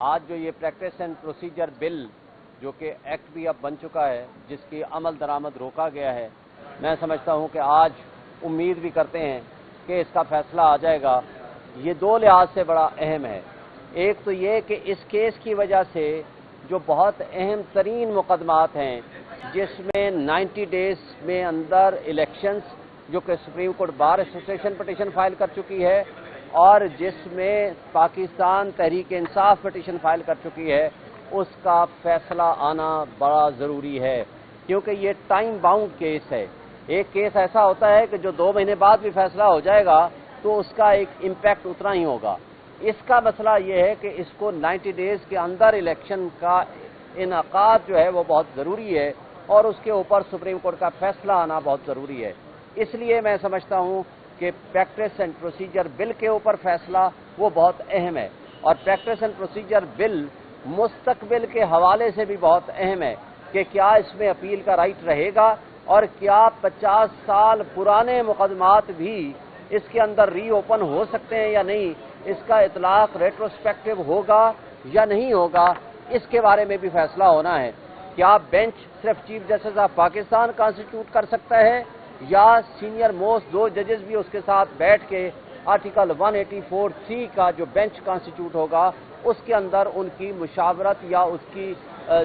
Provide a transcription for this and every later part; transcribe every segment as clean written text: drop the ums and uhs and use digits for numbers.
آج جو یہ پریکٹس اینڈ پروسیجر بل جو کہ ایکٹ بھی اب بن چکا ہے، جس کی عمل درآمد روکا گیا ہے، میں سمجھتا ہوں کہ آج امید بھی کرتے ہیں کہ اس کا فیصلہ آ جائے گا۔ یہ دو لحاظ سے بڑا اہم ہے۔ ایک تو یہ کہ اس کیس کی وجہ سے جو بہت اہم ترین مقدمات ہیں، جس میں 90 ڈیز میں اندر الیکشنز جو کہ supreme court bar association petition file کر چکی ہے اور جس میں پاکستان تحریک انصاف پٹیشن فائل کر چکی ہے، اس کا فیصلہ آنا بڑا ضروری ہے، کیونکہ یہ ٹائم باؤنڈ کیس ہے۔ ایک کیس ایسا ہوتا ہے کہ جو 2 مہینے بعد بھی فیصلہ ہو جائے گا تو اس کا ایک امپیکٹ اتنا ہی ہوگا۔ اس کا مسئلہ یہ ہے کہ اس کو 90 ڈیز کے اندر الیکشن کا انعقاد جو ہے وہ بہت ضروری ہے اور اس کے اوپر سپریم کورٹ کا فیصلہ آنا بہت ضروری ہے۔ اس لیے میں سمجھتا ہوں کہ پریکٹس اینڈ پروسیجر بل کے اوپر فیصلہ وہ بہت اہم ہے، اور پریکٹس اینڈ پروسیجر بل مستقبل کے حوالے سے بھی بہت اہم ہے کہ کیا اس میں اپیل کا رائٹ رہے گا اور کیا 50 سال پرانے مقدمات بھی اس کے اندر ری اوپن ہو سکتے ہیں یا نہیں، اس کا اطلاق ریٹروسپیکٹو ہوگا یا نہیں ہوگا، اس کے بارے میں بھی فیصلہ ہونا ہے۔ کیا بینچ صرف chief justice of Pakistan constituted کر سکتا ہے یا سینئر موسٹ 2 ججز بھی اس کے ساتھ بیٹھ کے آرٹیکل 184(3) کا جو بینچ کانسٹیٹیوٹ ہوگا اس کے اندر ان کی مشاورت یا اس کی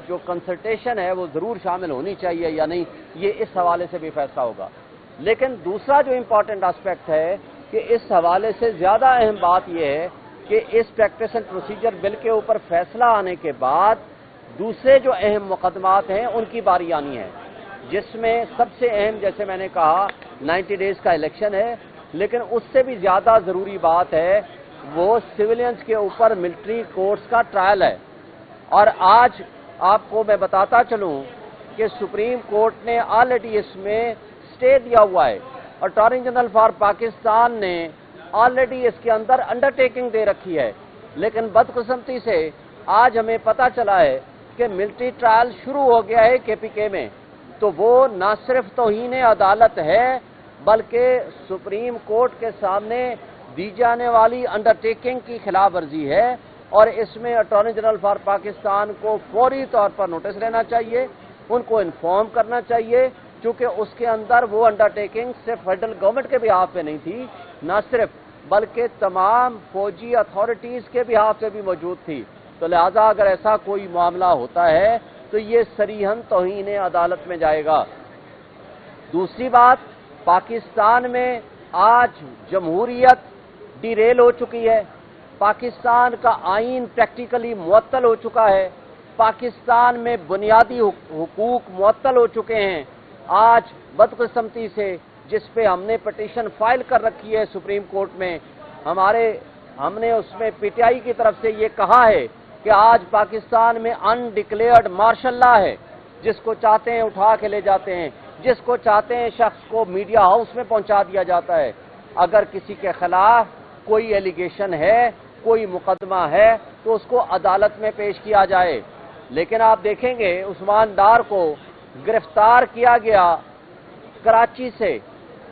جو کنسلٹیشن ہے وہ ضرور شامل ہونی چاہیے یا نہیں، یہ اس حوالے سے بھی فیصلہ ہوگا۔ لیکن دوسرا جو امپورٹنٹ اسپیکٹ ہے کہ اس حوالے سے زیادہ اہم بات یہ ہے کہ اس پریکٹس اینڈ پروسیجر بل کے اوپر فیصلہ آنے کے بعد دوسرے جو اہم مقدمات ہیں ان کی باری آنی ہے، جس میں سب سے اہم، جیسے میں نے کہا، 90 ڈیز کا الیکشن ہے، لیکن اس سے بھی زیادہ ضروری بات ہے وہ سویلینز کے اوپر ملٹری کورٹس کا ٹرائل ہے۔ اور آج آپ کو میں بتاتا چلوں کہ سپریم کورٹ نے آلریڈی اس میں اسٹے دیا ہوا ہے، اٹارنی جنرل فار پاکستان نے آلریڈی اس کے اندر انڈرٹیکنگ دے رکھی ہے، لیکن بدقسمتی سے آج ہمیں پتہ چلا ہے کہ ملٹری ٹرائل شروع ہو گیا ہے KPK میں، تو وہ نہ صرف توہین عدالت ہے بلکہ سپریم کورٹ کے سامنے دی جانے والی انڈرٹیکنگ کی خلاف ورزی ہے، اور اس میں اٹارنی جنرل فار پاکستان کو فوری طور پر نوٹس لینا چاہیے، ان کو انفارم کرنا چاہیے، چونکہ اس کے اندر وہ انڈرٹیکنگ صرف فیڈرل گورنمنٹ کے بہاف پہ نہیں تھی، نہ صرف بلکہ تمام فوجی اتھارٹیز کے بہاف پہ بھی موجود تھی۔ تو لہذا اگر ایسا کوئی معاملہ ہوتا ہے تو یہ صریحاً توہین عدالت میں جائے گا۔ دوسری بات، پاکستان میں آج جمہوریت ڈیریل ہو چکی ہے، پاکستان کا آئین پریکٹیکلی معطل ہو چکا ہے، پاکستان میں بنیادی حقوق معطل ہو چکے ہیں۔ آج بدقسمتی سے جس پہ ہم نے پٹیشن فائل کر رکھی ہے سپریم کورٹ میں، ہم نے اس میں PTI کی طرف سے یہ کہا ہے کہ آج پاکستان میں انڈکلیئرڈ مارشل لا ہے، جس کو چاہتے ہیں اٹھا کے لے جاتے ہیں، جس کو چاہتے ہیں شخص کو میڈیا ہاؤس میں پہنچا دیا جاتا ہے۔ اگر کسی کے خلاف کوئی ایلیگیشن ہے، کوئی مقدمہ ہے تو اس کو عدالت میں پیش کیا جائے۔ لیکن آپ دیکھیں گے عثمان ڈار کو گرفتار کیا گیا کراچی سے،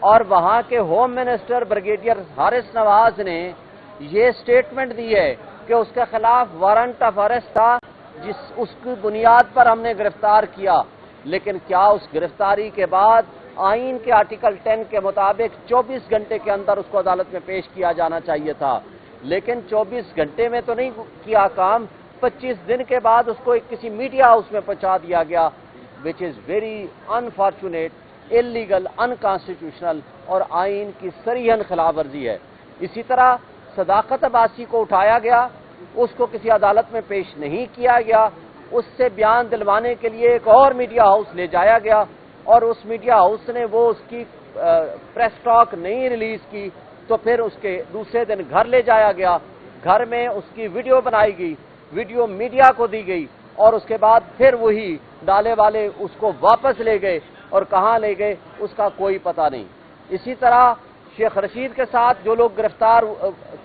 اور وہاں کے ہوم منسٹر بریگیڈیئر حارث نواز نے یہ سٹیٹمنٹ دی ہے کہ اس کے خلاف وارنٹ آف اریسٹ تھا، اس کی بنیاد پر ہم نے گرفتار کیا۔ لیکن کیا اس گرفتاری کے بعد آئین کے آرٹیکل 10 کے مطابق 24 گھنٹے کے اندر اس کو عدالت میں پیش کیا جانا چاہیے تھا؟ لیکن 24 گھنٹے میں تو نہیں کیا کام، 25 دن کے بعد اس کو کسی میڈیا ہاؤس میں پہنچا دیا گیا، which is very unfortunate, illegal, unconstitutional اور آئین کی صریحاً خلاف ورزی ہے۔ اسی طرح صداقت عباسی کو اٹھایا گیا، اس کو کسی عدالت میں پیش نہیں کیا گیا، اس سے بیان دلوانے کے لیے ایک اور میڈیا ہاؤس لے جایا گیا، اور اس میڈیا ہاؤس نے وہ اس کی پریس ٹاک نہیں ریلیز کی، تو پھر اس کے دوسرے دن گھر لے جایا گیا، گھر میں اس کی ویڈیو بنائی گئی، ویڈیو میڈیا کو دی گئی، اور اس کے بعد پھر وہی ڈالے والے اس کو واپس لے گئے، اور کہاں لے گئے اس کا کوئی پتہ نہیں۔ اسی طرح شیخ رشید کے ساتھ جو لوگ گرفتار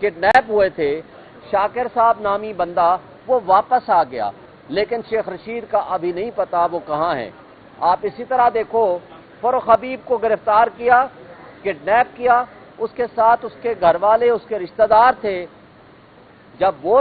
کڈنیپ ہوئے تھے، شاکر صاحب نامی بندہ، وہ واپس آ گیا، لیکن شیخ رشید کا ابھی نہیں پتا وہ کہاں ہے۔ آپ اسی طرح دیکھو، فروخ حبیب کو گرفتار کیا، کڈنیپ کیا، اس کے ساتھ اس کے گھر والے، اس کے رشتہ دار تھے، جب وہ